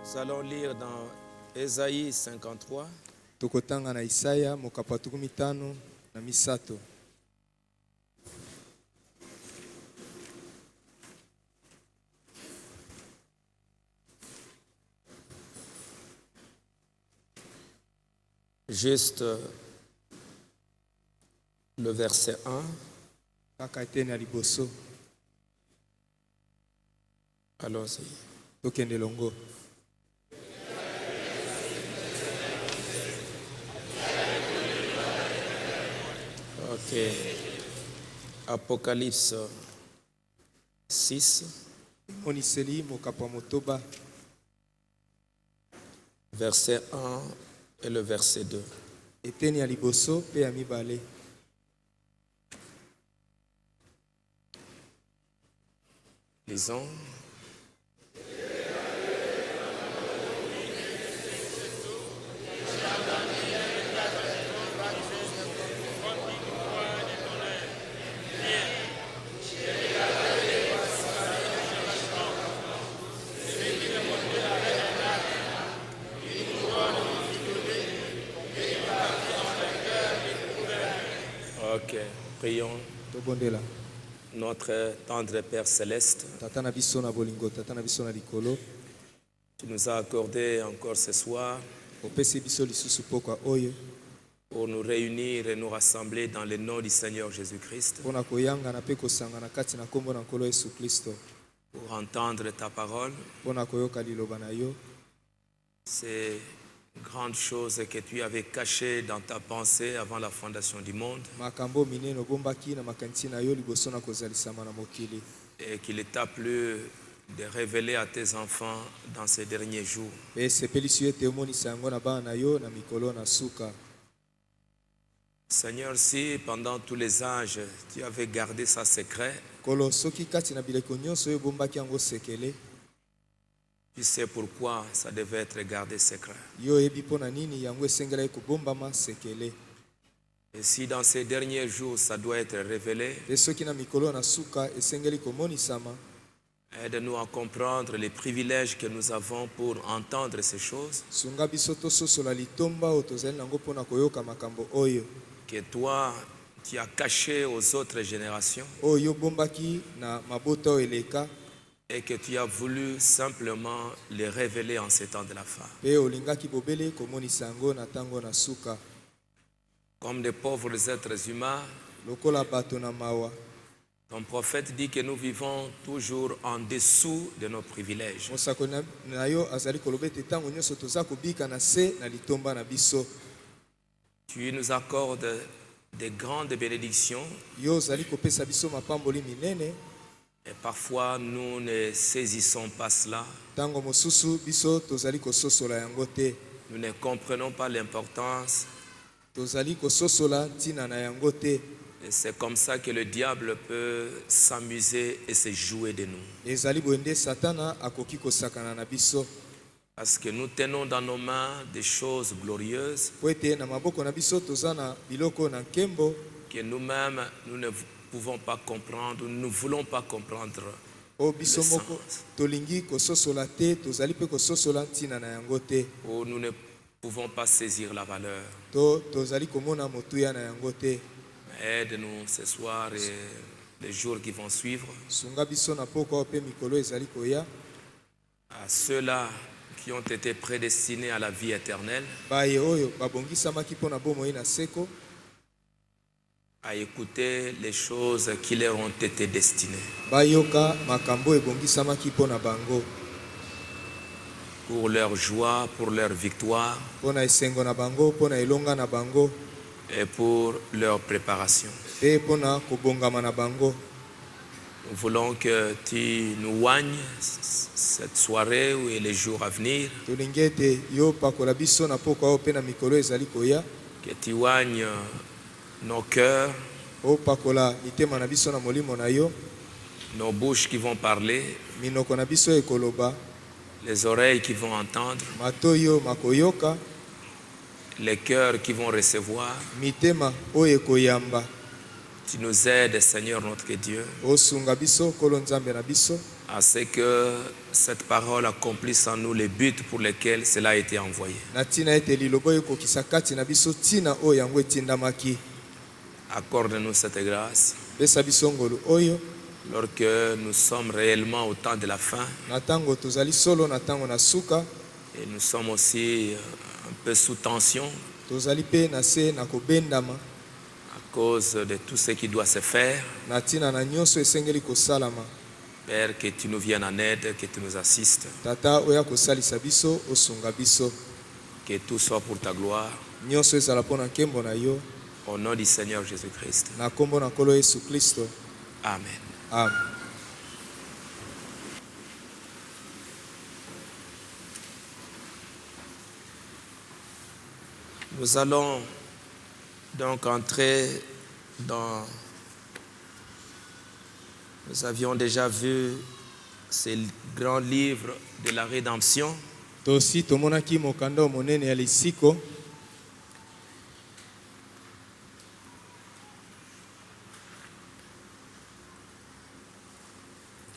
Nous allons lire dans Ésaïe 53. Tokotanga na Isaya mokapatuku mitano na misato. Juste le verset 1. Kakatena liboso. Allons-y. Tokende longo. Ok. Apocalypse 6. Oniseli mokapa motoba. Verset 1 et le verset 2. Eteni ya liboso pe ya mibale. Lisons. Ok, prions. Notre tendre Père céleste, tu nous as accordé encore ce soir pour nous réunir et nous rassembler dans le nom du Seigneur Jésus-Christ, pour entendre ta parole. C'est une grande chose que tu avais cachée dans ta pensée avant la fondation du monde et qu'il t'a plu de révéler à tes enfants dans ces derniers jours. Seigneur, si pendant tous les âges tu avais gardé ça secret, tu sais pourquoi ça devait être gardé secret. Et si dans ces derniers jours ça doit être révélé, aide-nous à comprendre les privilèges que nous avons pour entendre ces choses. Que toi, tu as caché aux autres générations. et que tu as voulu simplement les révéler en ces temps de la fin. Pe olingaki bobele komonisa yango na ntango na suka. Comme des pauvres êtres humains, Lokola bato na mawa. ton prophète dit que nous vivons toujours en dessous de nos privilèges. Mosako na yo azali koloba ete ntango nyonso toza kobika na se na litomba na biso. Tu nous accordes des grandes bénédictions Yo ozali kopesa biso mapamboli minene. et parfois nous ne saisissons pas cela. Ntango mosusu biso tozali kososola yango te. Nous ne comprenons pas l'importance. Tozali kososola ntina na yango te. Et c'est comme ça que le diable peut s'amuser et se jouer de nous. Ezali boende satana akoki kosakana na biso. Parce que nous tenons dans nos mains des choses glorieuses Po ete na maboko na biso toza na biloko na nkembo que nous-mêmes, nous ne pouvons pas comprendre, nous ne voulons pas comprendre. o biso moko tolingi kososola te, tozali pe kososola ntina na yango te. Où nous ne pouvons pas saisir la valeur. Tozali komona motuya na yango te. Aide-nous ce soir et les jours qui vont suivre. Sunga biso na poko pe mikolo ezali koya. À ceux-là qui ont été prédestinés à la vie éternelle, Baye oyo babongisamaki mpo na bomoi na seko. à écouter les choses qui leur ont été destinées. Bayoka makambo ebongisamaki mpo na bango. Pour leur joie, pour leur victoire Mpo na esengo na bango, mpo na elonga na bango. et pour leur préparation. Pe mpo na kobongama na bango. Nous voulons que tu nous oignes cette soirée et les jours à venir, Tolingi ete yo pakola biso na poko oyo pe na mikolo ezali koya. que tu oignes nos cœurs, O pakola mitema na biso na molimo na yo. nos bouches qui vont parler, Minoko na biso ekoloba. les oreilles qui vont entendre, Matoyo makoyoka. les cœurs qui vont recevoir. Mitema oyo ekoyamba. Tu nous aides, Seigneur notre Dieu, Osunga biso kolo nzambe na biso. à ce que cette parole accomplisse en nous les buts pour lesquels cela a été envoyé. Na tina ete lilobo ekokisa kati na biso tina oyo yango etindamaki. Accorde-nous cette grâce Pesa biso ngolu oyo. lorsque nous sommes réellement au temps de la fin Na tango tozali solo na tango na suka. et nous sommes aussi un peu sous tension Tozali pe na se na kobendama. à cause de tout ce qui doit se faire. Na tina na nyonso esengeli kosalama. Père, que tu nous viennes en aide, que tu nous assistes, Tata oya kosalisa biso, osunga biso. que tout soit pour ta gloire. Nyonso ezala mpo na nkembo na yo. Au nom du Seigneur Jésus-Christ. Na kombo na nkolo Yesu Kristo. Amen. Amen. Nous allons donc entrer dans... Nous avions déjà vu ces grands livres de la rédemption. Tosi tomonaki mokanda monene ya lisiko.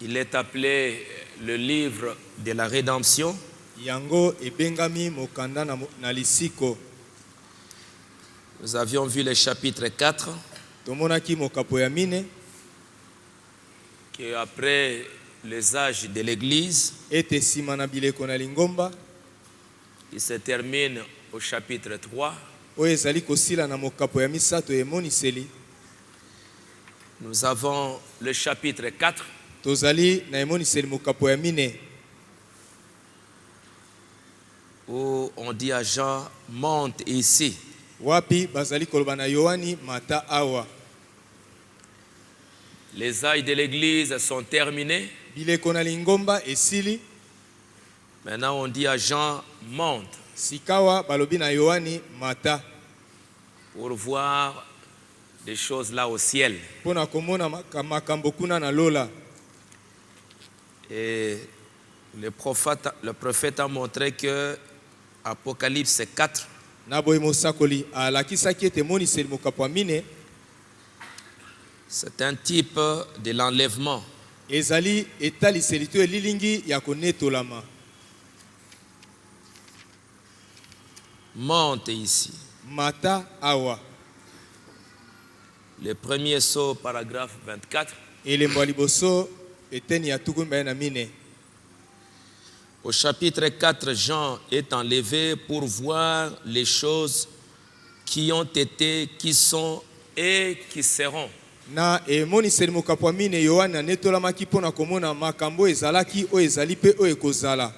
Il est appelé le livre de la rédemption. Yango ebengami mokanda na lisiko. Nous avions vu le chapitre 4, Tomonaki mokapo ya mine. qui après les âges de l'Église, Ete sima na bileko na lingomba. qui se termine au chapitre 3. Oyo ezali kosila na mokapo ya misato emoniseli. Nous avons le chapitre 4, Tozali na emoniseli mokapo ya mine. où on dit à Jean, monte ici. Wapi bazali koloba na Yohani mata awa. Les âges de l'Église sont terminés. Bileko na lingomba esili. Maintenant, on dit à Jean, monte Sikawa balobi na Yohani mata. pour voir des choses là au ciel. Pona komona makambo kuna na lola. Et le prophète a montré que Apocalypse 4, Na boye mosakoli alakisaki ete moniseli mokapo ya mine. c'est un type de l'enlèvement. Ezali etaliseli to elilingi ya konetolama. Monte ici. Mata awa. Le premier saut, paragraphe 24. Elembo ya liboso eteni ya tuku mibale na mine. Au chapitre 4, Jean est enlevé pour voir les choses qui ont été, qui sont et qui seront. Na emoniseli mokapo ya mine Yohane anetolamaki mpona komona makambo ezalaki oyo ezali mpe oyo ekozala.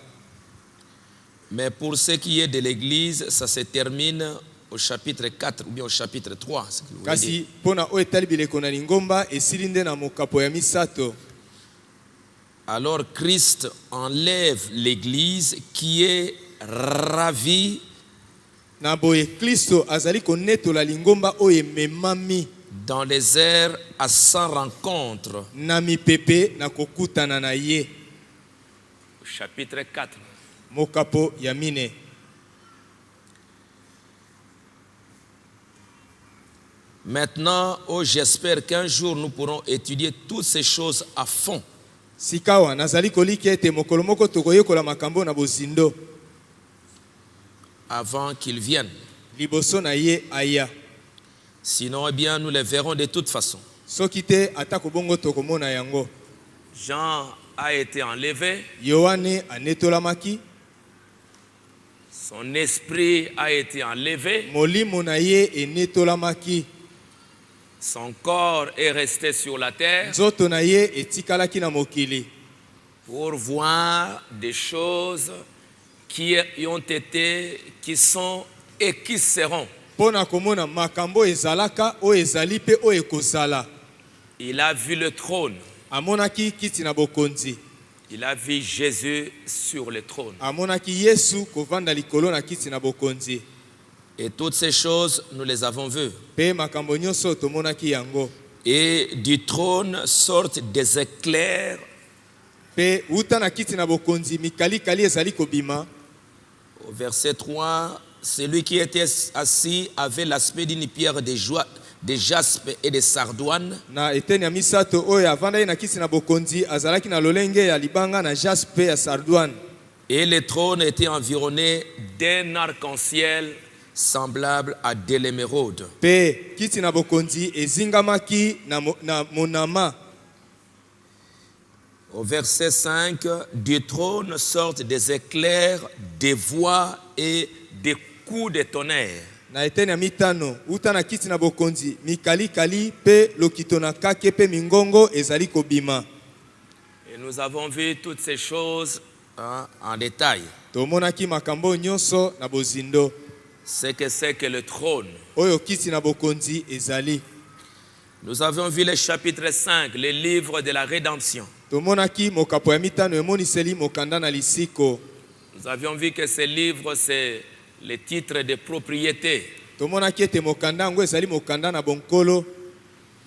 Mais pour ce qui est de l'Église, ça se termine au chapitre 4 ou bien au chapitre 3. Ce que vous voulez dire. Kasi mpona oyo etali bileko na lingomba esili nde na mokapo ya misato. Alors Christ enlève l'Église qui est ravie Na boye Kristo azali konetola lingomba oyo ememami dans les airs à sa rencontre. na mipepe na kokutana na ye. Au chapitre 4. Mokapo ya mine. Maintenant, j'espère qu'un jour nous pourrons étudier toutes ces choses à fond. Sikawa nazali koliki ete mokolo moko tokoyekola makambo na bozindo Avant qu'il vienne. liboso na ye aya. Sinon, eh bien, nous les verrons de toute façon. Soki te ata kobongo tokomona yango. Jean a été enlevé, Yohane anetolamaki, son esprit a été enlevé, molimo na ye enetolamaki, son corps est resté sur la terre nzoto na ye etikalaki na mokili pour voir des choses qui ont été, qui sont et qui seront. mpona komona makambo ezalaka oyo ezali mpe oyo ekozala. Il a vu le trône, Amonaki kiti na bokonzi, il a vu Jésus sur le trône. amonaki Yesu kovanda likolo na kiti na bokonzi. Et toutes ces choses, nous les avons vues. Pe makambo nyonso tomonaki yango. Et du trône sortent des éclairs. Pe uta na kiti na bokonzi mikalikali ezali kobima. Au verset 3, celui qui était assis avait l'aspect d'une pierre de jaspe et de sardoine. Na eteni ya misato oyo avandaki na kiti na bokonzi azalaki na lolenge ya libanga na jaspe ya sardoine. Et le trône était environné d'un arc-en-ciel semblable à de l'émeraude. Pe kiti na bokonzi ezingamaki na monama. Au verset 5, du trône sortent des éclairs, des voix et des coups de tonnerre. Na eteni ya mitano uta na kiti na bokonzi mikalikali pe lokito na kake pe mingongo ezali kobima. Et nous avons vu toutes ces choses en détail. Tomonaki makambo nyonso na bozindo. Ce que c'est que le trône. Oyo kiti na bokonzi ezali. Nous avons vu le chapitre 5, le livre de la rédemption. Tomonaki mokapo ya mitano emoniseli mokanda na lisiko. Nous avions vu que ce livre, c'est le titre de propriété. Tomonaki ete mokanda yango ezali mokanda na bonkolo.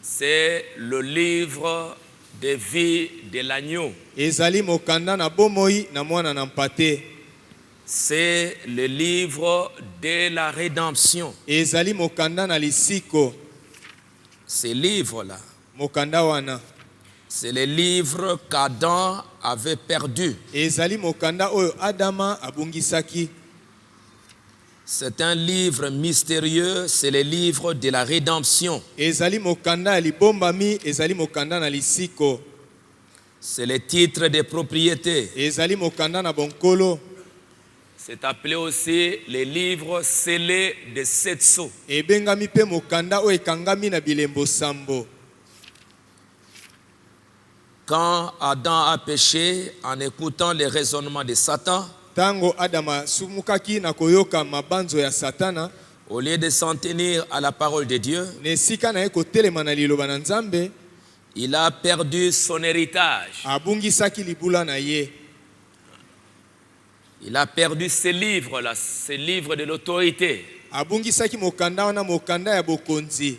C'est le livre de vie de l'agneau. Ezali mokanda na bomoi na mwana na mpate. C'est le livre de la rédemption. Ezali mokanda na lisiko. Ce livre-là, Mokanda wana. c'est le livre qu'Adam avait perdu. Ezali mokanda oyo Adama abungisaki. C'est un livre mystérieux, c'est le livre de la rédemption. Ezali mokanda ya libombami, ezali mokanda na lisiko. C'est le titre de propriété. Ezali mokanda na bonkolo. C'est appelé aussi le livre scellé de 7 sceaux. Ebengami pe mokanda oyo ekangami na bilembo sambo. Quand Adam a péché en écoutant les raisonnements de Satan, Tango Adama sumukaki na koyoka mabanzo ya Satana, au lieu de s'en tenir à la parole de Dieu, nesika na ye kotelema na liloba na Nzambe, il a perdu son héritage. abungisaki libula na ye. Il a perdu ce livre-là, ce livre de l'autorité. Abungisaki mokanda wana mokanda ya bokonzi.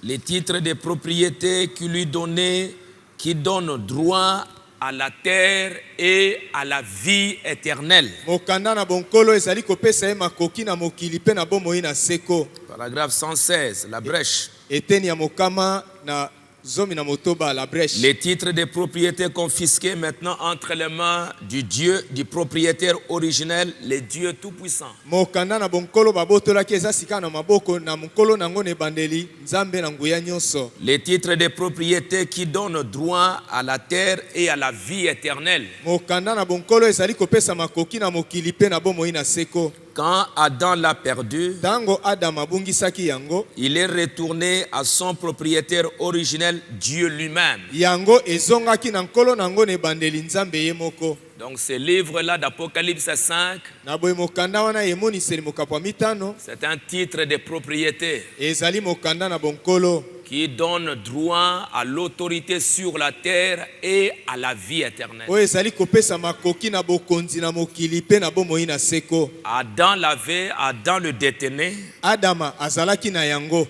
Les titres de propriété qui lui donnaient, qui donnent droit à la terre et à la vie éternelle. Mokanda na bonkolo ezali kopesa ye makoki na mokili pe na bomoi na seko. Paragraphe 116, la brèche. Eteni ya mokama na zomi na motoba la brèche. Les titres de propriété confisqués maintenant entre les mains du Dieu, du propriétaire originel, le Dieu Tout-Puissant. Mokanda na bonkolo babotolaki eza sika na maboko na mokolo nango ne bandeli nzambe na nguya nyonso. Les titres de propriété qui donnent droit à la terre et à la vie éternelle. Mokanda na bonkolo ezali kopesa makoki na mokili pe na bomoi na seko. Quand Adam l'a perdu, Tango Adam abungisaki yango, il est retourné à son propriétaire originel, Dieu lui-même. yango ezongaki na nkolo nango ne bandeli nzambe ye moko. Donc ce livre-là d'Apocalypse 5, Na boye mokanda wana emoniseli mokapwa mitano, c'est un titre de propriété ezali mokanda na bonkolo qui donne droit à l'autorité sur la terre et à la vie éternelle. oyo ezali kopesa makoki na bokonzi na mokili pe na bomoi na seko. Adam l'avait, Adam le détenait, Adama azalaki na yango,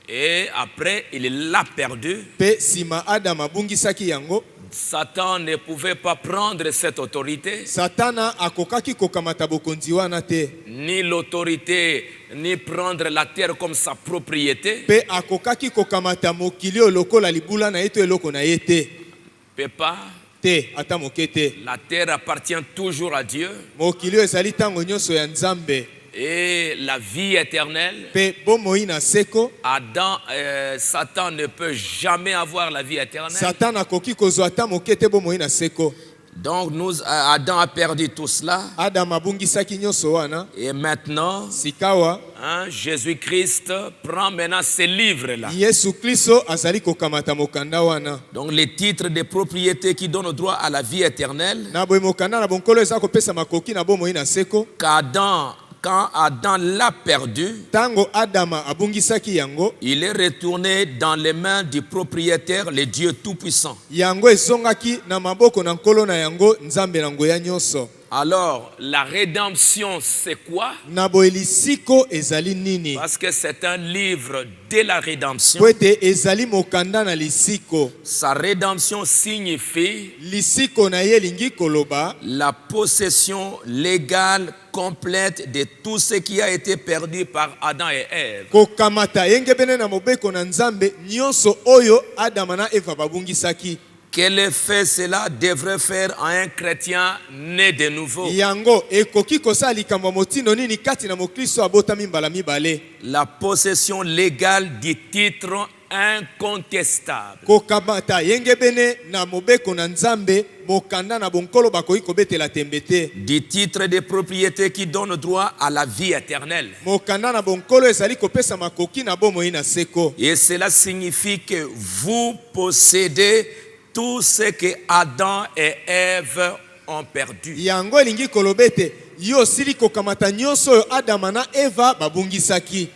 et après il l'a perdu. pe sima Adama abungisaki yango, Satan ne pouvait pas prendre cette autorité, Satana akokaki kokamata bokonzi wana te, ni l'autorité, ni prendre la terre comme sa propriété. pe akokaki kokamata mokili oyo lokola libula na ye to eloko na ye te. Peut pas. Te ata moke te. La terre appartient toujours à Dieu. Mokili oyo ezali ntango nyonso ya nzambe, Et la vie éternelle, pe bomoi na seko. Satan ne peut jamais avoir la vie éternelle. Satana akoki kozwa ata moke te bomoi na seko. Donc Adam a perdu tout cela. Adam abungisaki nyonso wana. Et maintenant, Sikawa Jésus-Christ prend maintenant ces livres-là. Yesu Kristo azali kokamata mokanda wana. Donc les titres de propriété qui donnent droit à la vie éternelle. Na boye mokanda na bonkolo eza kopesa makoki na bomoi na seko. Quand Adam l'a perdu, Tango Adama abungisaki yango, il est retourné dans les mains du propriétaire, le Dieu Tout-Puissant. yango ezongaki na maboko na nkolo na yango nzambe na ngoya nyonso. Alors, la rédemption, c'est quoi? Na boye lisiko ezali nini? Parce que c'est un livre de la rédemption. Poete ezali mokanda na lisiko. Sa rédemption signifie Lisiko na ye lingi koloba la possession légale complète de tout ce qui a été perdu par Adam et Ève. kokamata yengebene na mobeko na nzambe nyonso oyo Adama na Eva babungisaki. Quel effet cela devrait faire à un chrétien né de nouveau? Yango ekoki kosala likambo motindo nini kati na mokristo abotami mbala mibale? La possession légale du titre incontestable. Kokamata yengebene na mobeko na nzambe mokanda na bonkolo bakoki kobetela tembe te. Du titre de propriété qui donne droit à la vie éternelle. Mokanda na bonkolo ezali kopesa makoki na bomoi na seko. Et cela signifie que vous possédez tout ce que Adam et Ève ont perdu. Yango elingi kolobete yo sili kokamata nyonso oyo Adama na Eva babungisaki.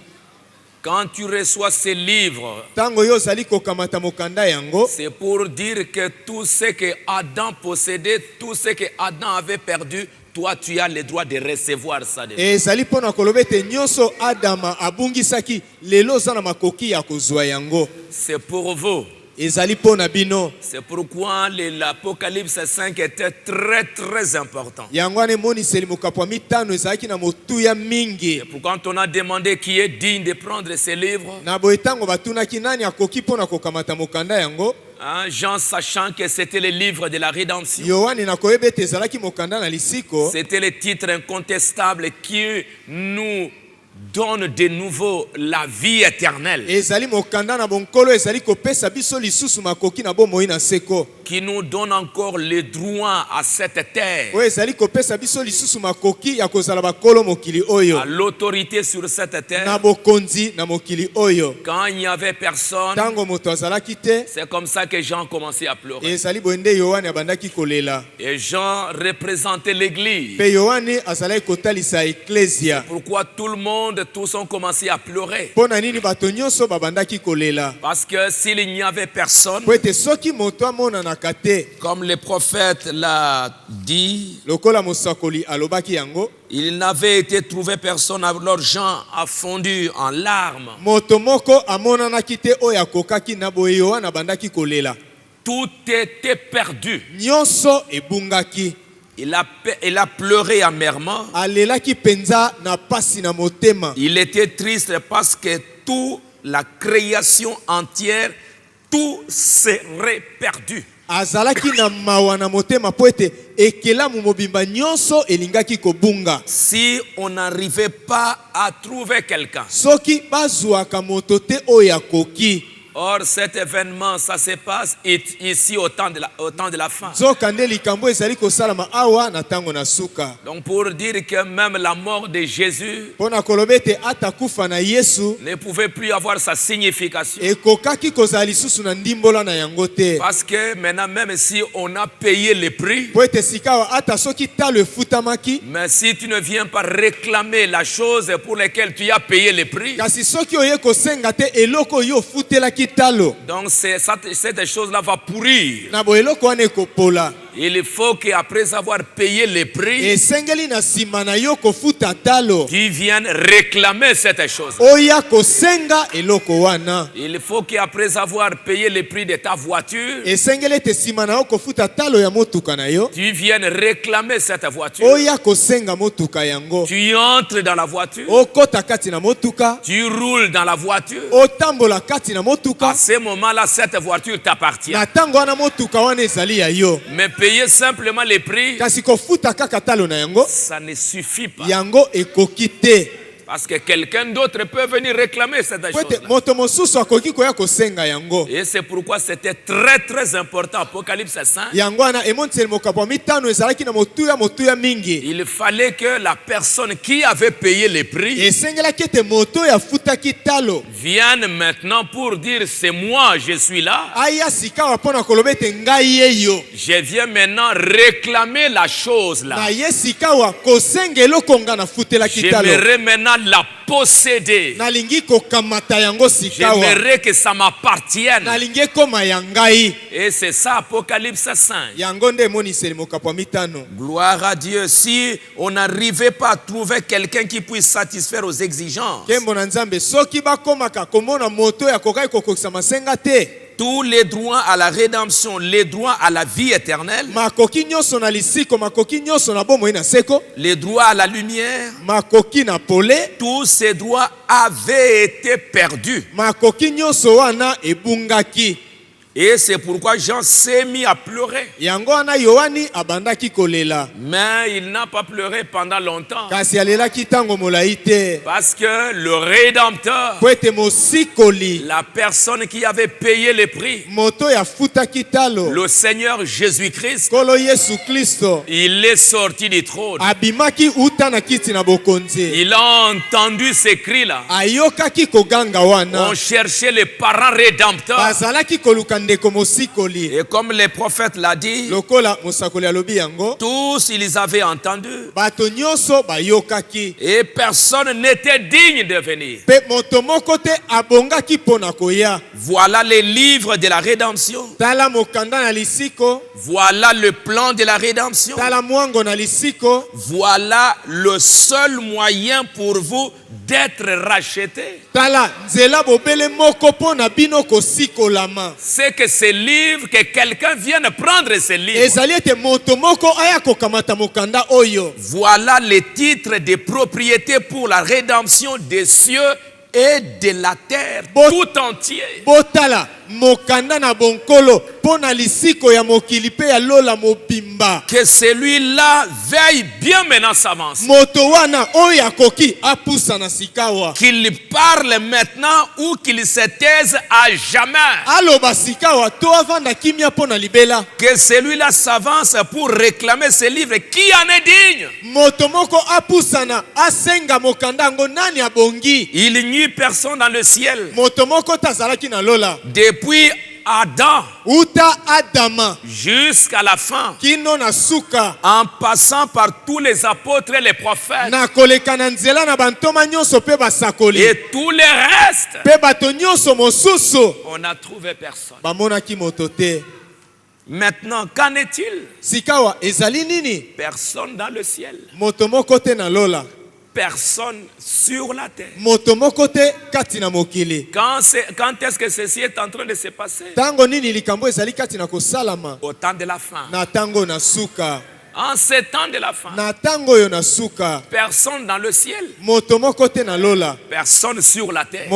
Quand tu reçois ces livres, Tango yo zali kokamata mokanda yango, c'est pour dire que tout ce que Adam possédait, tout ce que Adam avait perdu, toi tu as le droit de recevoir ça. ezali pona kolobete nyonso Adama abungisaki lelo za na makoki ya kozwa yango. C'est pour vous. Ezali pona bino. C'est pourquoi l'Apocalypse 5 était très très important. Yango ane moniseli mokapwa mitano ezalaki na motuya mingi. Et pourquoi on a demandé qui est digne de prendre ces livres, Na boye tango batunaki nani akoki pona kokamata mokanda yango, Jean, sachant que c'était le livre de la rédemption, Yohani na koyebete ezalaki mokanda na lisiko, c'était le titre incontestable qui nous donne de nouveau la vie éternelle, ezali mokanda na bonkolo ezali kopesa biso lisusu makoki na bomoi na seko, qui nous donne encore le droit à cette terre, oyo ezali kopesa biso lisusu makoki ya kozala bakolo mokili oyo, à l'autorité sur cette na terre. bokonzi na mokili oyo. Quand il n'y avait personne, Tango moto azalaki te, c'est comme ça que Jean commençait à pleurer. ezali boende Yohani abandaki kolela. Et Jean représentait l'église. Pe Yohani azalaki kotalisa eklesia. Pourquoi tout le monde, tous ont commencé à pleurer? Pona nini bato nyonso babandaki kolela? Parce que s'il n'y avait personne, Po ete soki moto amonanaka te, comme le prophète l'a dit, lokola mosakoli alobaki yango, il n'avait été trouvé personne, alors Jean a fondu en larmes. moto moko amonanaki te oyo akokaki na boye Yohani abandaki kolela. Tout était perdu. Nyonso ebungaki. Il a pleuré amèrement. Alelaki penza na pasi na motema. Il était triste parce que toute la création entière tout serait perdu. Azalaki na mawa na motema po ete ekelamu mobimba nyonso elingaki kobunga. Si on n'arrivait pas à trouver quelqu'un. Soki bazwaka moto te oyo akoki. Or, cet événement, ça se passe ici au temps de la fin. Donc, pour dire que même la mort de Jésus ne pouvait plus avoir sa signification. Parce que maintenant, même si on a payé le prix, mais si tu ne viens pas réclamer la chose pour laquelle tu as payé le prix, donc cette chose-là va pourrir. Il faut qu'après avoir payé les prix, tu viennes réclamer cette chose. Il faut qu'après avoir payé le prix de ta voiture, tu viennes réclamer cette voiture. Tu entres dans la voiture. Tu roules dans la voiture. À ce moment-là, cette voiture t'appartient. Mais payer simplement les prix, ça ne suffit pas. Parce que quelqu'un d'autre peut venir réclamer cette chose. Et c'est pourquoi c'était très très important. Apocalypse 5. Il fallait que la personne qui avait payé les prix vienne maintenant pour dire c'est moi, je suis là. Je viens maintenant réclamer la chose là. J'aimerais maintenant la posséder. J'aimerais que ça m'appartienne. Et c'est ça Apocalypse 5. Gloire à Dieu. Si on n'arrivait pas à trouver quelqu'un qui puisse satisfaire aux exigences, tous les droits à la rédemption, les droits à la vie éternelle, les droits à la lumière, tous ces droits avaient été perdus. Et c'est pourquoi Jean s'est mis à pleurer. Mais il n'a pas pleuré pendant longtemps. Parce que le Rédempteur, la personne qui avait payé le prix, le Seigneur Jésus-Christ, il est sorti du trône. Il a entendu ces cris-là. On cherchait les parents rédempteurs. Et comme le prophète l'a dit, tous ils avaient entendu. Et personne n'était digne de venir. Voilà les livres de la rédemption. Voilà le plan de la rédemption. Voilà le seul moyen pour vous d'être racheté. C'est que ces livres, que quelqu'un vienne prendre ces livres. Voilà les titres de propriété pour la rédemption des cieux et de la terre tout entier. Que celui-là veille bien maintenant s'avance. Qu'il parle maintenant ou qu'il se taise à jamais. Que celui-là s'avance pour réclamer ce livre. Qui en est digne? Il n'y a personne dans le ciel. Depuis Adam jusqu'à la fin, en passant par tous les apôtres et les prophètes et tous les restes, on n'a trouvé personne. Maintenant, qu'en est-il? Personne dans le ciel, personne sur la terre. Quand est-ce que ceci est en train de se passer? Au temps de la fin. En ce temps de la fin. Personne dans le ciel. Personne sur la terre.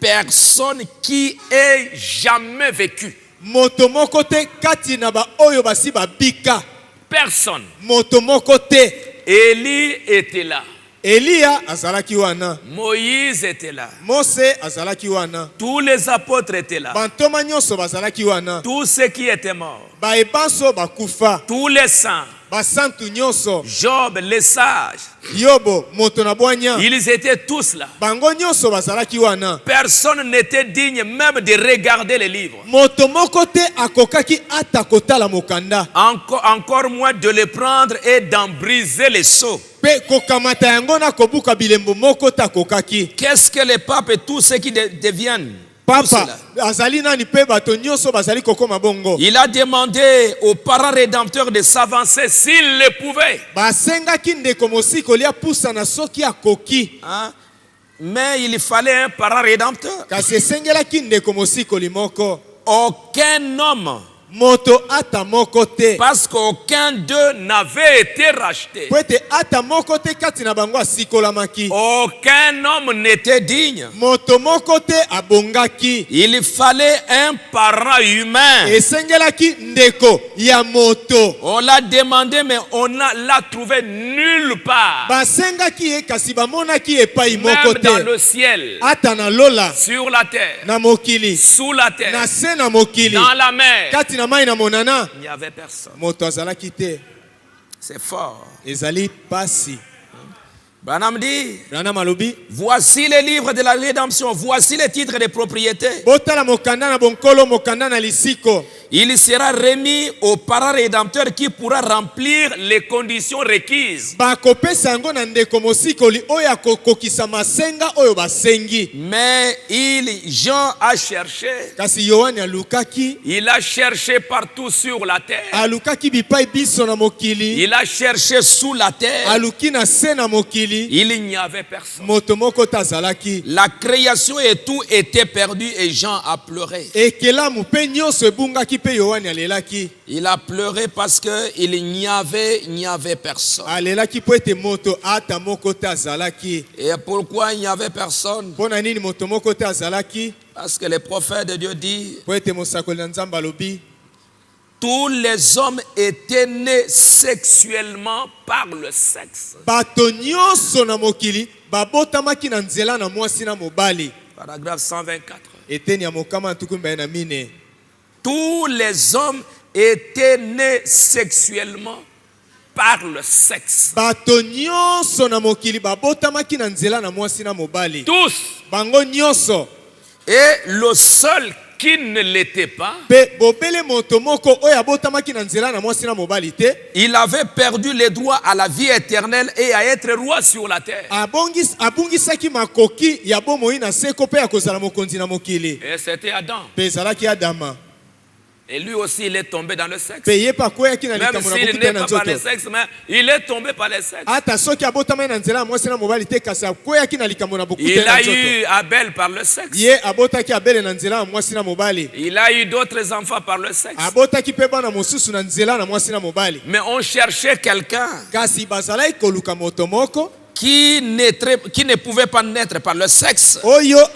personne qui ait jamais vécu. Personne. Élie était là. Elia azalaki wana. Moïse était là. Mose azalaki wana. Tous les apôtres étaient là. Bantoma nyonso bazalaki wana. Tous ceux qui étaient morts. Baebanso bakufa. Tous les saints. Basantu nyonso. Job, les sages. Yobo, moto na bwanya. Ils étaient tous là. Bango nyonso bazalaki wana. Personne n'était digne même de regarder les livres. Moto moko te akokaki ata kotala mokanda. Encore moins de les prendre et d'en briser les seaux. Qu'est-ce que les papes et tous ceux qui deviennent? Papa, il a demandé aux parents rédempteurs de s'avancer s'ils le pouvaient. Hein? Mais il fallait un parent rédempteur. Aucun homme. Moto ata moko te. Parce qu'aucun d'eux n'avait été racheté. Ata moko te kati na bango asikolamaki. Aucun homme n'était digne. Moto moko te abongaki. Il fallait un parent humain. Esengelaki ndeko ya moto. On l'a demandé mais on l'a trouvé nulle part. Basengaki e kasi bamonaki epai moko te. Même dans le ciel. Ata na lola. Sur la terre. Na mokili. Sous la terre. Na se na mokili. Dans la mer. Kati il n'y avait personne. C'est fort. Ezali pasi. Branham dit, voici les livres de la rédemption, voici les titres de propriété. Il sera remis au parent rédempteur qui pourra remplir les conditions requises. Mais Jean a cherché. Il a cherché partout sur la terre. Il a cherché sous la terre. Il n'y avait personne. La création et tout était perdu et Jean a pleuré. Il a pleuré parce qu'il n'y avait personne. Et pourquoi il n'y avait personne? Parce que le prophète de Dieu dit, tous les hommes étaient nés sexuellement par le sexe. Paragraphe 124. Tous les hommes étaient nés sexuellement par le sexe. Tous. Et le seul qui ne l'était pas, il avait perdu les droits à la vie éternelle et à être roi sur la terre. Et c'était Adam. Et lui aussi, il est tombé dans le sexe. Même s'il n'est pas par le sexe, mais il est tombé par le sexe. Il a eu Abel par le sexe. Il a eu d'autres enfants par le sexe. Mais on cherchait quelqu'un qui ne pouvait pas naître par le sexe, qui ne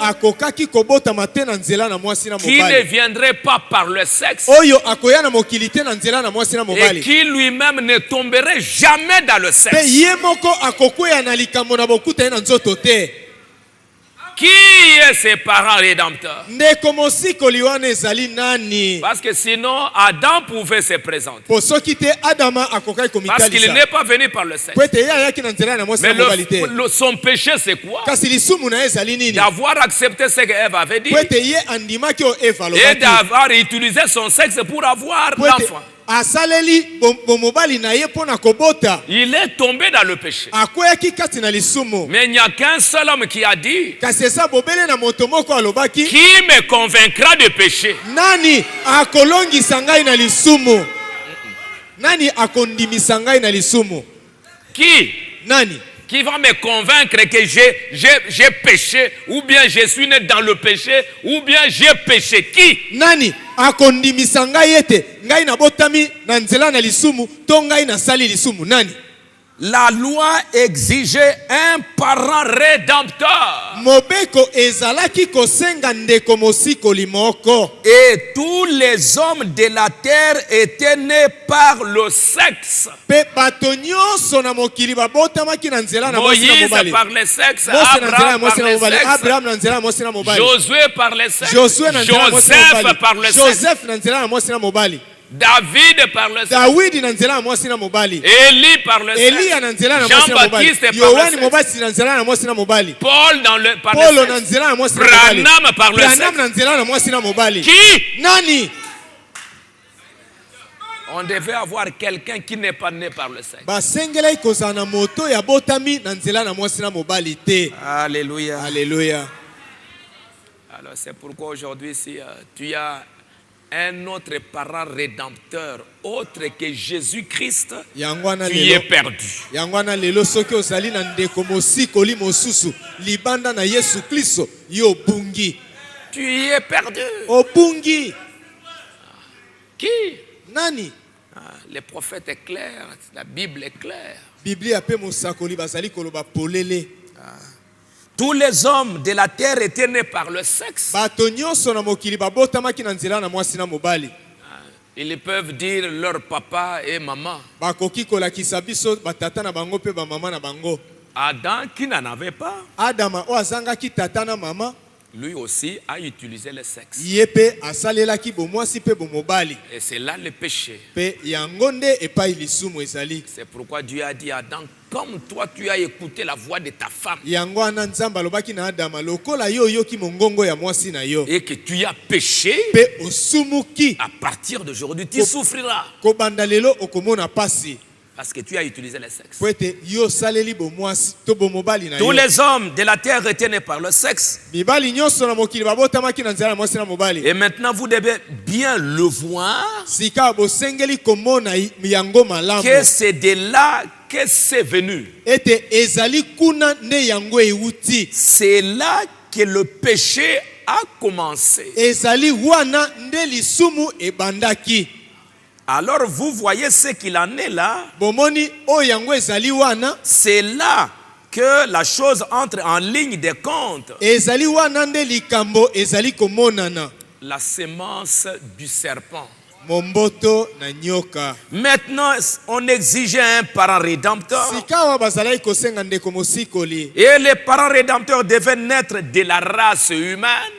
viendrait pas par le sexe, et qui lui-même ne tomberait jamais dans le sexe. Qui est ses parents rédempteurs? Parce que sinon, Adam pouvait se présenter. Parce qu'il n'est pas venu par le sexe. Mais son péché, c'est quoi? D'avoir accepté ce qu'Ève avait dit et d'avoir utilisé son sexe pour avoir l'enfant. Il est tombé dans le péché. Mais il n'y a qu'un seul homme qui a dit, qui me convaincra de péché? Qui va me convaincre que j'ai péché, ou bien je suis né dans le péché, ou bien j'ai péché? Qui? Nani akondimisa ngai ete ngai nabotami na nzela na lisumu to ngai nasali lisumu? Nani? La loi exigeait un parent rédempteur. Mobeko ezalaki kosenga ndeko mosikoli moko. Et tous les hommes de la terre étaient nés par le sexe. Pe bato nyonso na mokili babotamaki na nzela na mwasi na mobali. Moïse par le sexe, Abraham na nzela na mwasi na mobali. Josué par le sexe, Joseph par le sexe. Joseph na nzela na mwasi na mobali. David par le sexe. Dawidi na nzela na mwasi na mobali. Élie par le sexe. Elia na nzela na mwasi na mobali. Yohani mobasi na nzela na mwasi na mobali. Paul par le sexe. Na nzela na mwasi na mobali. Branham par le sexe. Branham na nzela na mwasi na mobali. Qui? Nani? On devait avoir quelqu'un qui n'est pas né par le sexe. Basengela ikozana moto ya botami na nzela na mwasi na mobali te. Alléluia. Alléluia. Alors c'est pourquoi aujourd'hui si tu as un autre parent rédempteur autre que Jésus-Christ, tu es perdu. Yangwana lelo soki ozali na ndeko mosikoli mosusu libanda na Yesu Kristo yo bungi. Tu es perdu. Obungi. Qui? Nani? Le prophète est clair, la Bible est claire. Biblia pe mosakoli bazali koloba polele. Tous les hommes de la terre étaient nés par le sexe. Ils peuvent dire leur papa et maman. Adam qui n'en avait pas, lui aussi a utilisé le sexe. Et c'est là le péché. C'est pourquoi Dieu a dit à Adam, comme toi tu as écouté la voix de ta femme et que tu as péché, à partir d'aujourd'hui tu souffriras. Parce que tu as utilisé le sexe. Tous les hommes de la terre étaient nés par le sexe. Et maintenant vous devez bien le voir que c'est de là que c'est venu. C'est là que le péché a commencé. Alors vous voyez ce qu'il en est là. C'est là que la chose entre en ligne de compte. La sémence du serpent. Maintenant, on exigeait un parent rédempteur. Et les parents rédempteurs devaient naître de la race humaine.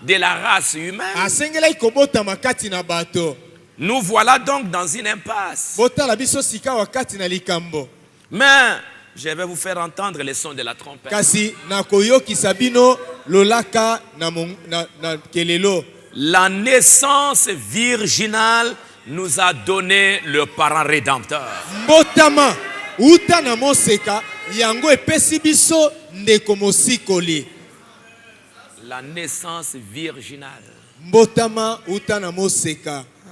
De la race humaine. Nous voilà donc dans une impasse. Mais je vais vous faire entendre le son de la trompette. La naissance virginale nous a donné le parent rédempteur. La naissance virginale.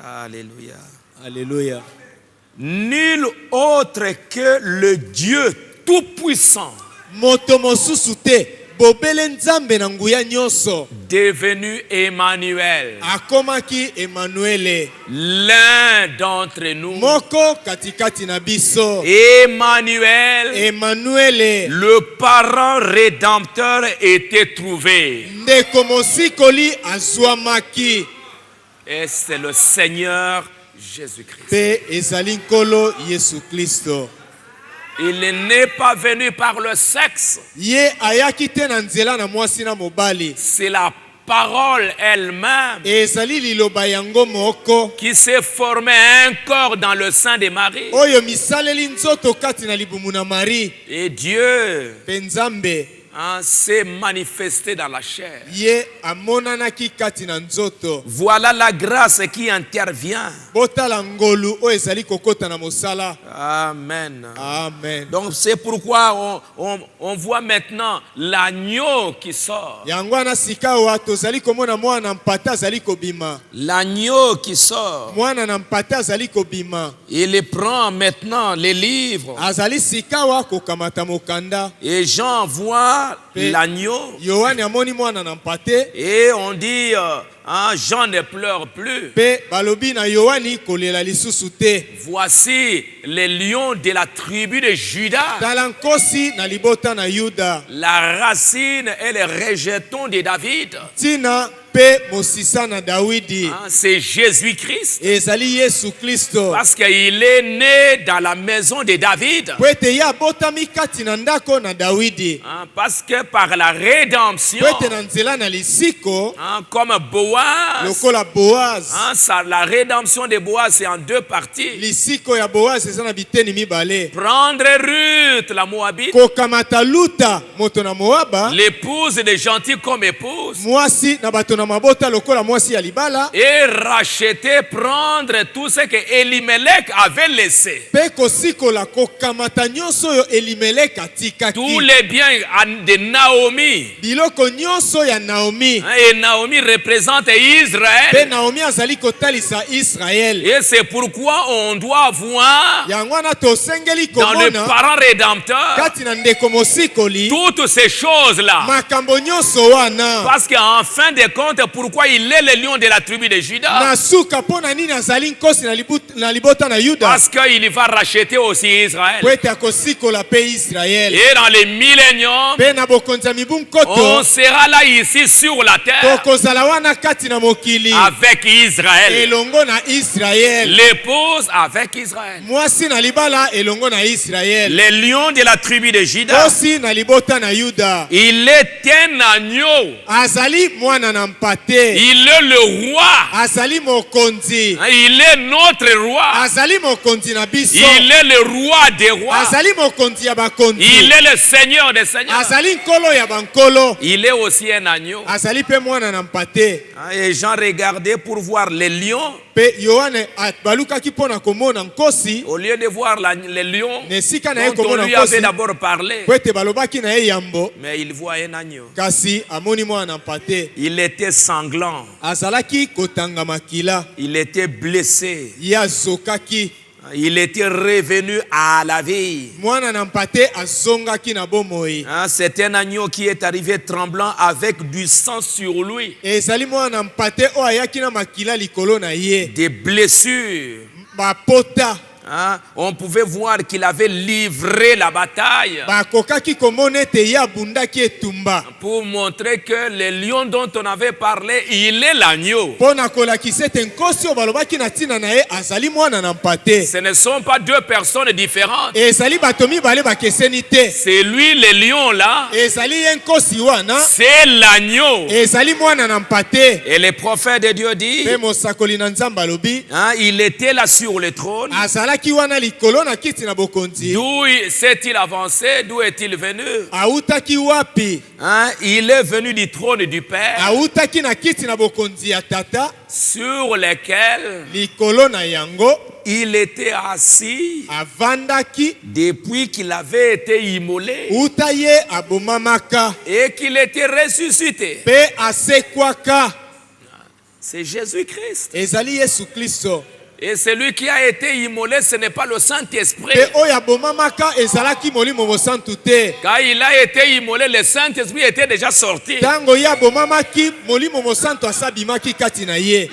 Alléluia. Alléluia. Nul autre que le Dieu tout-puissant, devenu Emmanuel, l'un d'entre nous, Emmanuel, le parent rédempteur était trouvé. Et c'est le Seigneur Jésus-Christ. Il n'est pas venu par le sexe. C'est la parole elle-même qui s'est formé un corps dans le sein de Marie. Et Dieu s'est manifesté dans la chair. Voilà la grâce qui intervient. Amen. Amen. Donc c'est pourquoi on voit maintenant l'agneau qui sort. L'agneau qui sort. Il prend maintenant les livres. Et Jean voit l'agneau. Et on dit Jean ne pleure plus. Voici les lions de la tribu de Juda. La racine et les rejetons de David. C'est Jésus-Christ. Parce qu'il est né dans la maison de David. Parce que par la rédemption, comme Boaz, la rédemption de Boaz c'est en deux parties. Prendre Ruth la Moabite, l'épouse de gentil comme épouse, et racheter, prendre tout ce que Elimelech avait laissé. Tous les biens de Naomi. Et Naomi représente Israël. Et c'est pourquoi on doit voir dans le parent rédempteur toutes ces choses-là. Parce qu'en fin de compte, pourquoi il est le lion de la tribu de Juda? Parce qu'il va racheter aussi Israël. Et dans les milléniums, on sera là ici sur la terre avec Israël. L'épouse avec Israël. Les lions de la tribu de Juda. Il est un agneau. Il est le roi. Il est notre roi. Il est le roi des rois. Il est le Seigneur des seigneurs. Il est aussi un agneau. Et Jean regardait pour voir les lions. Au lieu de voir les lions dont on lui avait d'abord parlé, mais il voit un agneau. Il était sanglant. Il était blessé. Il était revenu à la vie. C'est un agneau qui est arrivé tremblant avec du sang sur lui. Des blessures. On pouvait voir qu'il avait livré la bataille pour montrer que le lion dont on avait parlé, il est l'agneau. Ce ne sont pas deux personnes différentes. C'est lui le lion là, c'est l'agneau. Et le prophète de Dieu dit, il était là sur le trône. D'où s'est-il avancé? D'où est-il venu? Il est venu du trône du Père, sur lequel il était assis depuis qu'il avait été immolé et qu'il était ressuscité. C'est Jésus-Christ. Et celui qui a été immolé, ce n'est pas le Saint-Esprit. Quand il a été immolé, le Saint-Esprit était déjà sorti.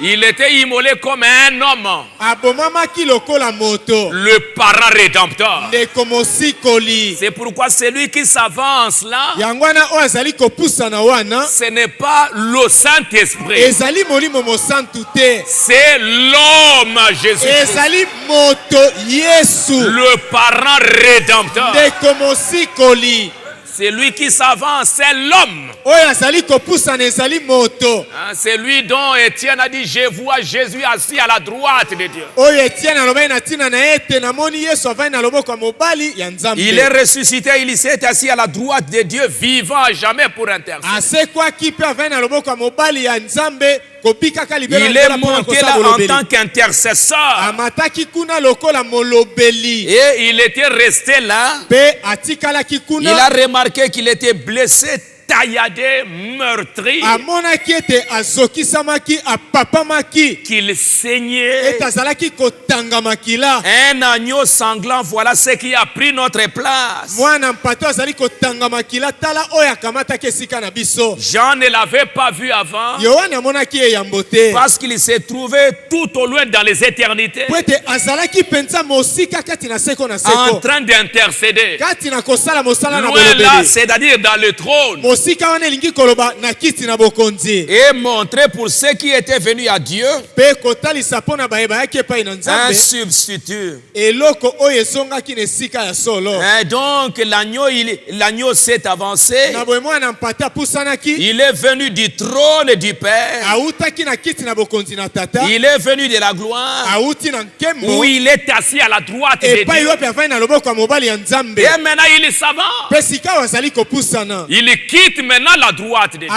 Il était immolé comme un homme. Le parent rédempteur. C'est pourquoi celui qui s'avance là, ce n'est pas le Saint-Esprit. C'est l'homme Jésus. Le parent rédempteur. C'est lui qui s'avance, c'est l'homme. C'est lui dont Étienne a dit, je vois Jésus assis à la droite de Dieu. Il est ressuscité, il s'est assis à la droite de Dieu, vivant à jamais pour intercéder. Il est monté là en tant qu'intercesseur. Et il était resté là. Il a remarqué qu'il était blessé tailladé, meurtri, qu'il saignait. Un agneau sanglant, voilà ce qui a pris notre place. Jean ne l'avait pas vu avant parce qu'il s'est trouvé tout au loin dans les éternités en train d'intercéder. Loin là, c'est-à-dire dans le trône. Et montrer pour ceux qui étaient venus à Dieu un substitut. Et donc l'agneau s'est avancé. Il est venu du trône du Père. Il est venu de la gloire où il est assis à la droite de Dieu. Et maintenant il s'avance. Il quitte maintenant la droite de Dieu.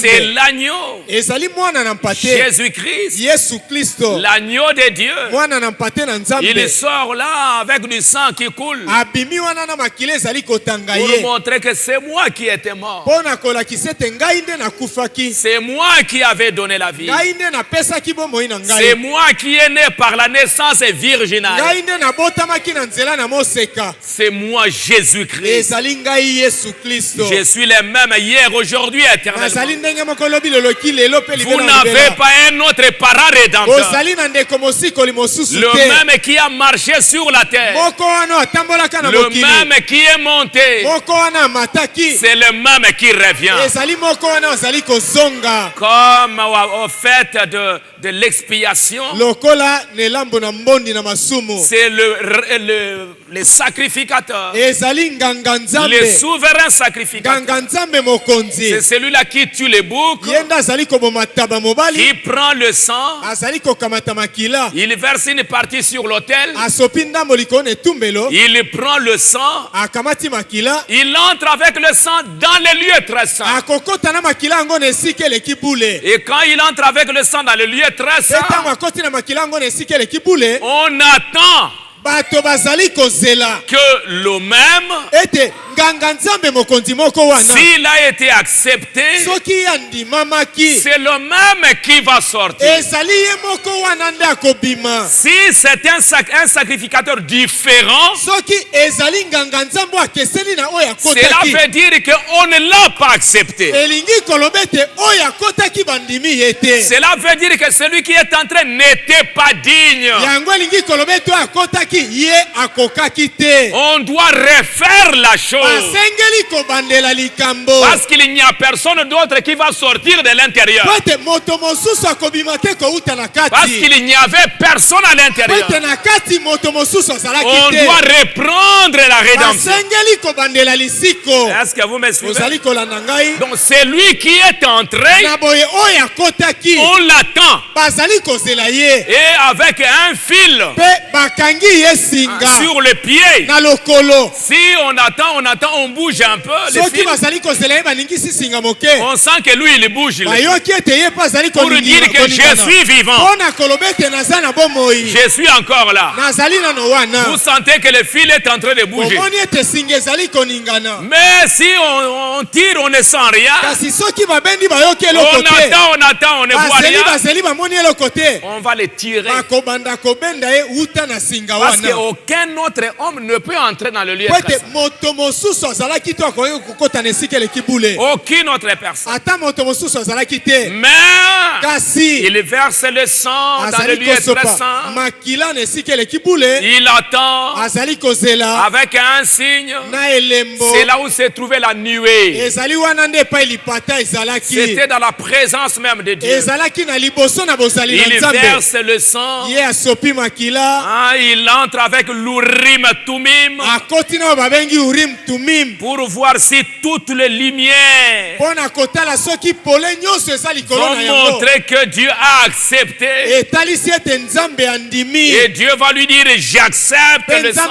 C'est l'agneau. Jésus-Christ. L'agneau de Dieu. Il sort là avec du sang qui coule pour montrer que c'est moi qui étais mort. C'est moi qui avais donné la vie. C'est moi qui est né par la naissance virginale. C'est moi Jésus-Christ. Je suis le même hier, aujourd'hui, éternellement. Vous n'avez pas un autre parent rédempteur. Le même qui a marché sur la terre. Le même qui est monté. C'est le même qui revient. Comme au fait de l'expiation, c'est le sacrificateur, le souverain sacrificateur. C'est celui-là qui tue les boucs, qui prend le sang, il verse une partie sur l'autel, il prend le sang, il entre avec le sang dans les lieux très saints. Et quand il entre avec le sang dans le lieu très saint, on attend que le même, s'il a été accepté, c'est le même qui va sortir. Si c'est un sacrificateur différent, cela veut dire qu'on ne l'a pas accepté. Cela veut dire que celui qui est entré n'était pas digne. On doit refaire la chose. Parce qu'il n'y a personne d'autre qui va sortir de l'intérieur. Parce qu'il n'y avait personne à l'intérieur. On doit reprendre la rédemption. Est-ce que vous me suivez? Donc c'est lui qui est entré. On l'attend. Et avec un fil sur le pied. Si on attend, on bouge un peu. On sent que lui, il bouge. Pour dire que je suis vivant. Je suis encore là. Vous sentez que le fil est en train de bouger. Mais si on tire, on ne sent rien. On attend, on ne voit rien. On va les tirer. Parce qu'aucun autre homme ne peut entrer dans le lieu très saint. Aucune autre personne. Mais il verse le sang dans le lieu très saint. Il attend avec un signe. C'est là où s'est trouvée la nuée. C'était dans la présence même de Dieu. Il verse le sang. Il entre avec l'Urim Tumim pour voir si toutes les lumières vont montrer que Dieu a accepté. Et Dieu va lui dire j'accepte le sang.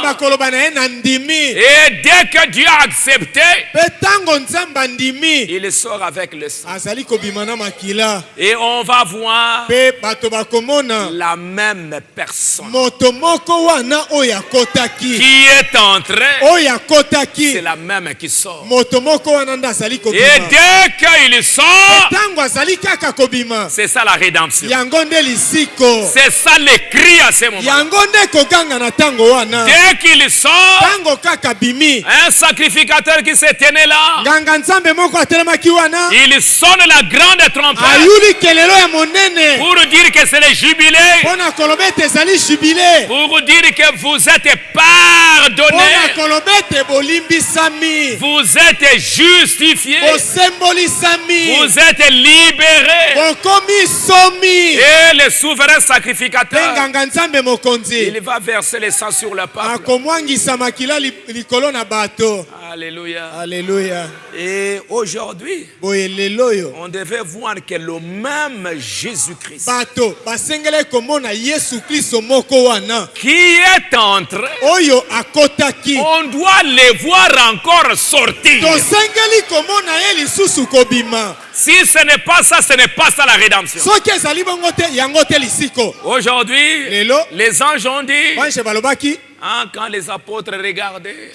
Et dès que Dieu a accepté, il sort avec le sang. Et on va voir la même personne qui est entré c'est la même qui sort. Et dès qu'il sort, c'est ça la rédemption. C'est ça les cris à ce moment. Dès qu'il sort, un sacrificateur qui se tenait là, il sonne la grande trompette pour dire que c'est le jubilé, pour dire que vous êtes pardonné, vous êtes justifié, vous êtes libéré. Et le souverain sacrificateur, il va verser le sang sur le peuple. Alléluia. Alléluia. Et aujourd'hui, on devait voir que le même Jésus-Christ qui est entré, on doit les voir encore sortir. Si ce n'est pas ça, ce n'est pas ça la rédemption. Aujourd'hui, les anges ont dit, quand les apôtres regardaient,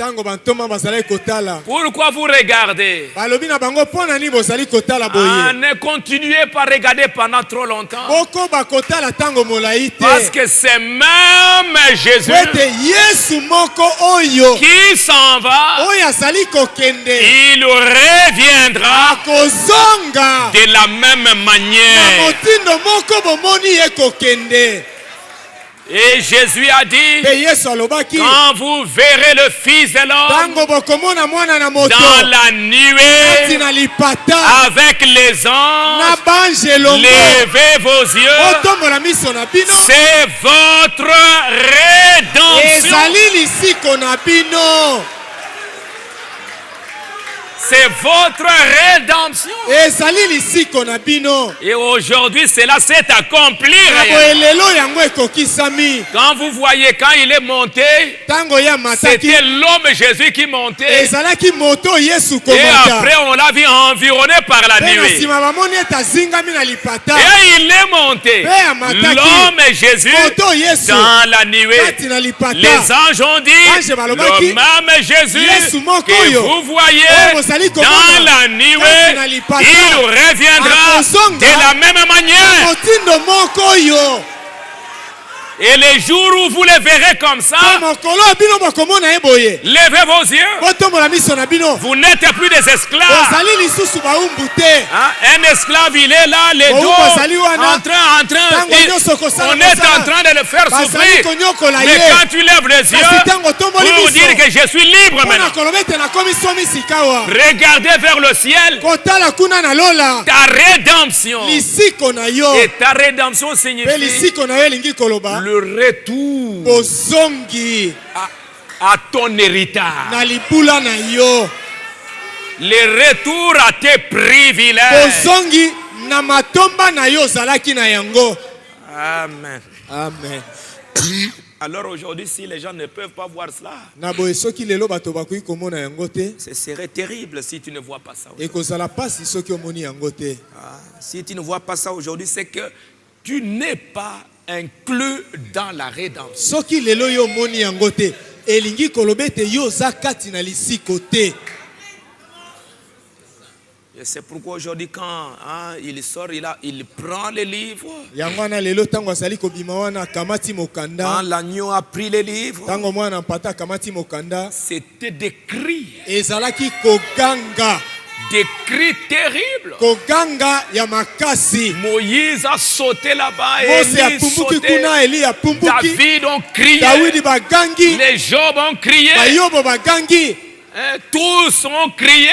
pourquoi vous regardez? Ne continuez pas à regarder pendant trop longtemps. Parce que c'est même Jésus qui s'en va, il reviendra de la même manière. Et Jésus a dit, quand vous verrez le Fils de l'homme dans la nuée avec les anges, levez vos yeux, c'est votre rédemption. C'est votre rédemption. Et aujourd'hui, cela s'est accompli. Quand vous voyez, quand il est monté, c'était l'homme Jésus qui montait. Et après, on l'a vu environné par la nuée. Et il est monté. L'homme Jésus dans la nuée. Les anges ont dit, le même Jésus que vous voyez dans la nuée, il reviendra de la même manière. Et les jours où vous les verrez comme ça, levez vos yeux. Vous n'êtes plus des esclaves. Un esclave, il est là, les dos en train. On est en train de le faire souffrir. Mais quand tu lèves les yeux pour dire que je suis libre maintenant, regardez vers le ciel. Ta rédemption. Et ta rédemption signifie le retour à ton héritage. Le retour à tes privilèges. Amen. Amen. Alors aujourd'hui, si les gens ne peuvent pas voir cela, ce serait terrible si tu ne vois pas ça. Si tu ne vois pas ça aujourd'hui, c'est que tu n'es pas inclus dans la rédemption. Et c'est pourquoi aujourd'hui quand il sort, il prend les livres. Quand l'agneau a pris les livres, c'était des cris. Des cris terribles. Moïse a sauté là-bas, Élie sauté, David ont crié, les Job ont crié, tous ont crié.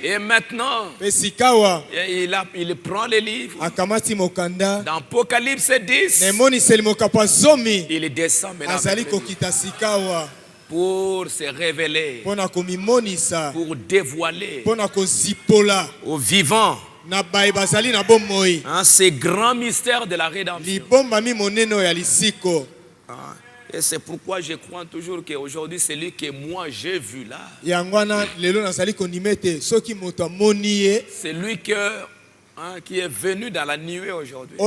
Et maintenant, il prend les livres. Dans Apocalypse 10, il descend maintenant pour se révéler, pour dévoiler aux vivants ces grands mystères de la rédemption. Et c'est pourquoi je crois toujours qu'aujourd'hui, celui que moi j'ai vu là, celui qui est venu dans la nuée aujourd'hui,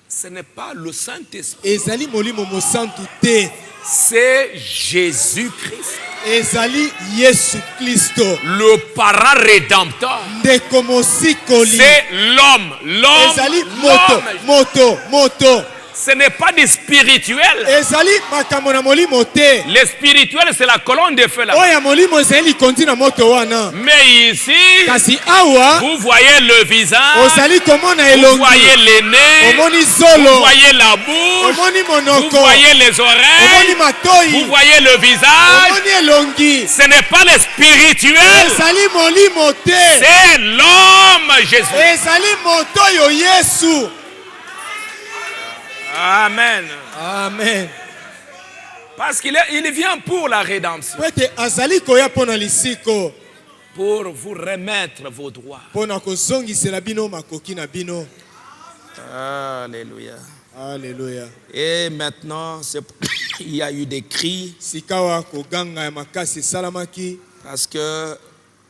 Ce n'est pas le Saint-Esprit. Ezali molimo mosantu te. C'est Jésus-Christ. Ezali Yesu Kristo. Le parent rédempteur. C'est l'homme. Ezali moto. Ce n'est pas du spirituel. Le spirituel, c'est la colonne de feu là. Mais ici, vous voyez le visage, vous voyez les nez, vous voyez la bouche, vous voyez les oreilles, vous voyez le visage. Ce n'est pas le spirituel, c'est l'homme Jésus. Amen. Amen. Parce qu'il vient pour la rédemption. Pour vous remettre vos droits. Alléluia. Alléluia. Et maintenant, il y a eu des cris. Parce que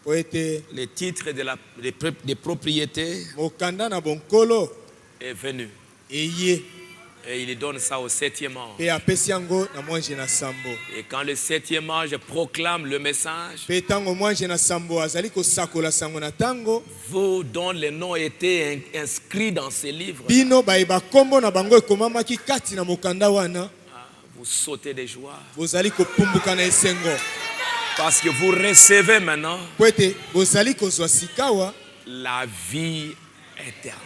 le titre des propriétés est venu. Et il donne ça au 7e ange. Et quand le 7e ange proclame le message, vous dont les noms étaient inscrits dans ces livres, vous sautez de joie. Parce que vous recevez maintenant la vie éternelle.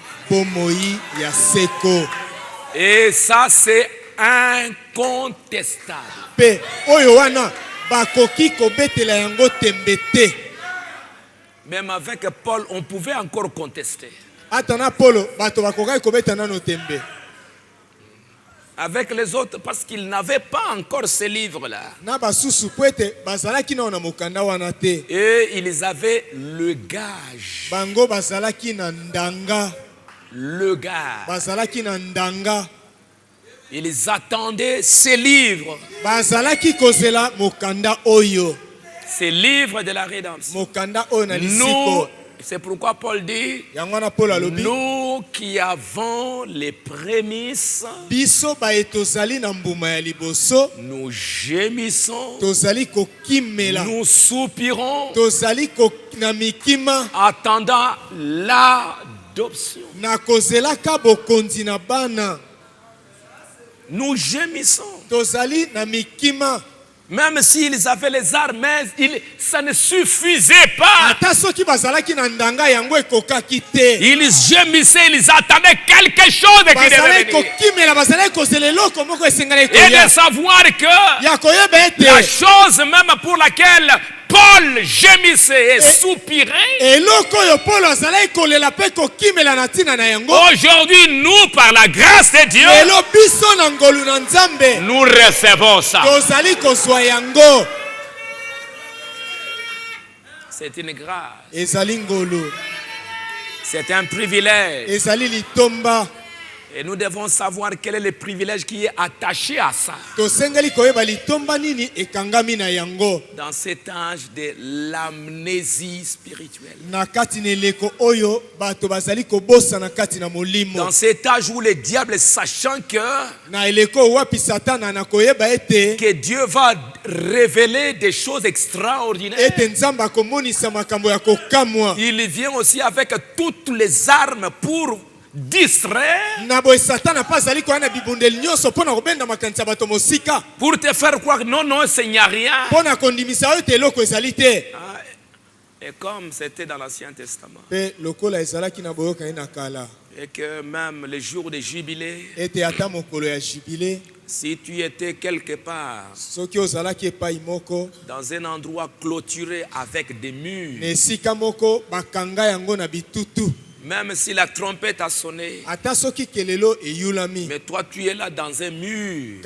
Et ça, c'est incontestable. Même avec Paul, on pouvait encore contester. Avec les autres, parce qu'ils n'avaient pas encore ces livres-là. Et ils avaient le gage. Le gars. Ils attendaient ces livres. Ces livres de la rédemption. Nous, c'est pourquoi Paul dit, nous qui avons les prémices, nous gémissons, nous soupirons, attendant l'adoption. Nous gémissons. Même s'ils avaient les armes, ça ne suffisait pas. Ils gémissaient, ils attendaient quelque chose qui devait venir. Et de savoir que la chose même pour laquelle Paul gémissait et soupirait, aujourd'hui, nous, par la grâce de Dieu, nous recevons ça. C'est une grâce. C'est un privilège. Et nous devons savoir quel est le privilège qui est attaché à ça. Dans cet âge de l'amnésie spirituelle. Dans cet âge où le diable, sachant que Dieu va révéler des choses extraordinaires, il vient aussi avec toutes les armes pour distraire, pour te faire croire non, il n'y a rien. Et comme c'était dans l'Ancien Testament, et que même les jours de jubilé, si tu étais quelque part dans un endroit clôturé avec des murs, même si la trompette a sonné, mais toi tu es là dans un mur,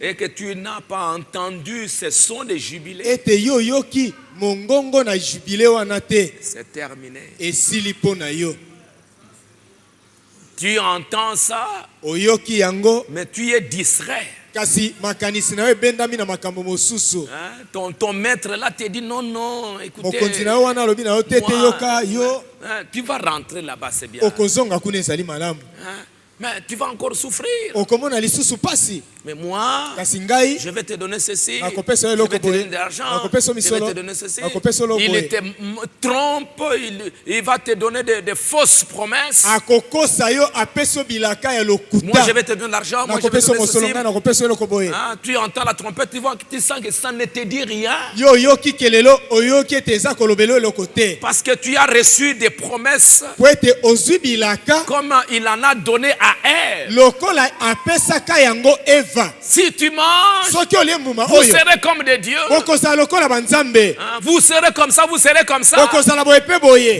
et que tu n'as pas entendu ce son de jubilé, c'est terminé. Tu entends ça, mais tu es distrait. Ton maître là te dit non, non, écoutez. Tu vas rentrer là-bas, c'est bien. Mais tu vas encore souffrir. Mais moi, je vais te donner ceci. Je vais te donner de l'argent. Je vais te donner ceci. Il te trompe. Il va te donner des fausses promesses. Moi, je vais te donner de l'argent. Moi, je vais te donner ceci. Tu entends la trompette, tu sens que ça ne te dit rien. Parce que tu as reçu des promesses comme il en a donné à elle. Si tu manges, vous serez comme des dieux. Vous serez comme ça, vous serez comme ça.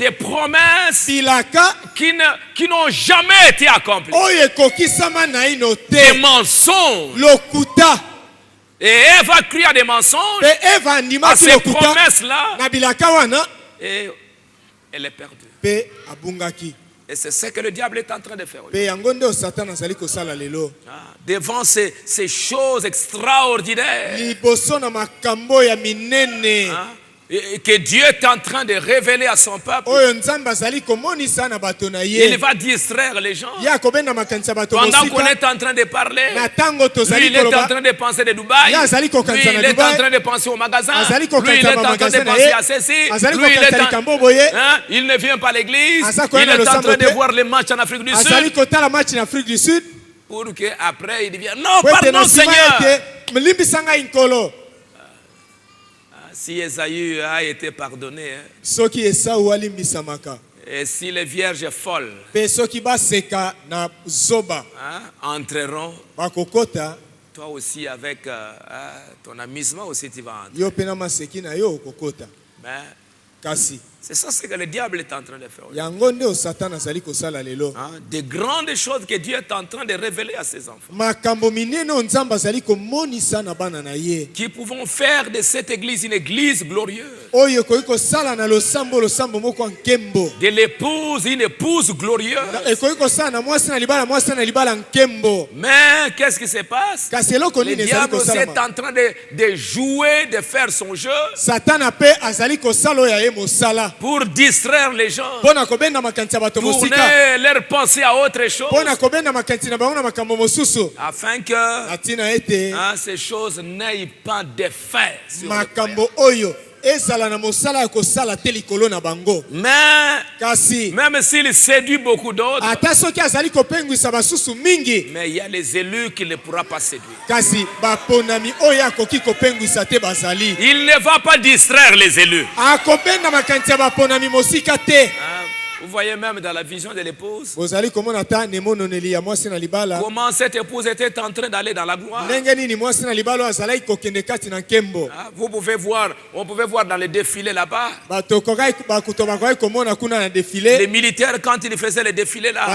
Des promesses qui n'ont jamais été accomplies. Des mensonges. Et Ève a cru à des mensonges, à ces promesses-là, et elle est perdue. Et c'est ce que le diable est en train de faire. Devant ces choses extraordinaires que Dieu est en train de révéler à son peuple, il va distraire les gens. Pendant qu'on est en train de parler, lui il est en train de penser de Dubaï, lui il est en train de penser au magasin, lui il est en train de penser à ceci, lui il ne vient pas à l'église, il est en train de voir les matchs en Afrique du Sud, pour qu'après il devienne non, pardon Seigneur. Si Esaü a été pardonné, et si les vierges folles entreront, toi aussi avec ton amusement aussi tu vas entrer. Mais c'est ça ce que le diable est en train de faire. Des grandes choses que Dieu est en train de révéler à ses enfants. Qui pouvons faire de cette église une église glorieuse. De l'épouse une épouse glorieuse. Mais qu'est-ce qui se passe? Le diable aussi est en train de jouer, de faire son jeu. Pour distraire les gens, tourner leur pensée à autre chose, afin que ces choses n'aient pas d'effet sur le croyant. Mais même s'il séduit beaucoup d'autres, mais il y a les élus qu'il ne pourra pas séduire. Il ne va pas distraire les élus. Vous voyez même dans la vision de l'épouse comment cette épouse était en train d'aller dans la gloire. Vous pouvez voir, on pouvait voir dans les défilés là-bas. Les militaires quand ils faisaient les défilés là,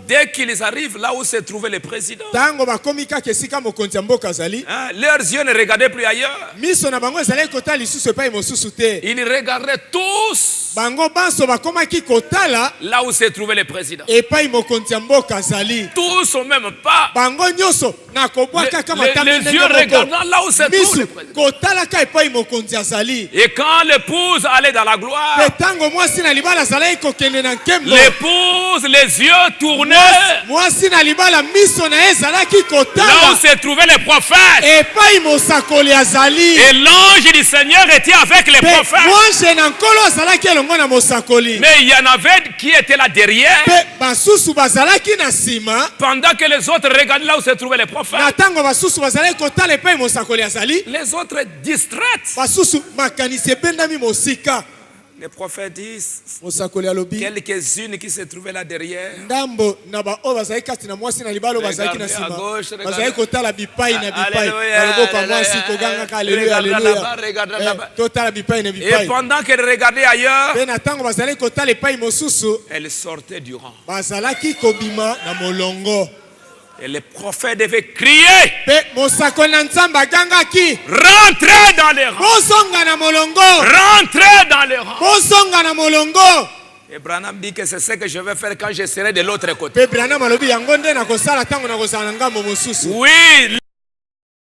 dès qu'ils arrivent là où se trouvait le président, leurs yeux ne regardaient plus ailleurs. Ils regardaient tous là où se trouvait le président. Tous au même pas. Les yeux regardant là où se trouve le président. Et quand l'épouse allait dans la gloire, l'épouse, les yeux tournés là où se trouvait le prophète. Et l'ange du Seigneur était avec les prophètes. Mais il y en avait qui étaient là derrière. Pendant que les autres regardaient là où se trouvaient les prophètes. Les autres distraites. Les prophètes disent quelques-unes qui se trouvaient là derrière. Et pendant qu'elle regardait ailleurs, elle sortait du rang. Et le prophète devait crier, rentrez dans les rangs. Rentrez dans les rangs. Et Branham dit que c'est ce que je vais faire quand je serai de l'autre côté. Oui.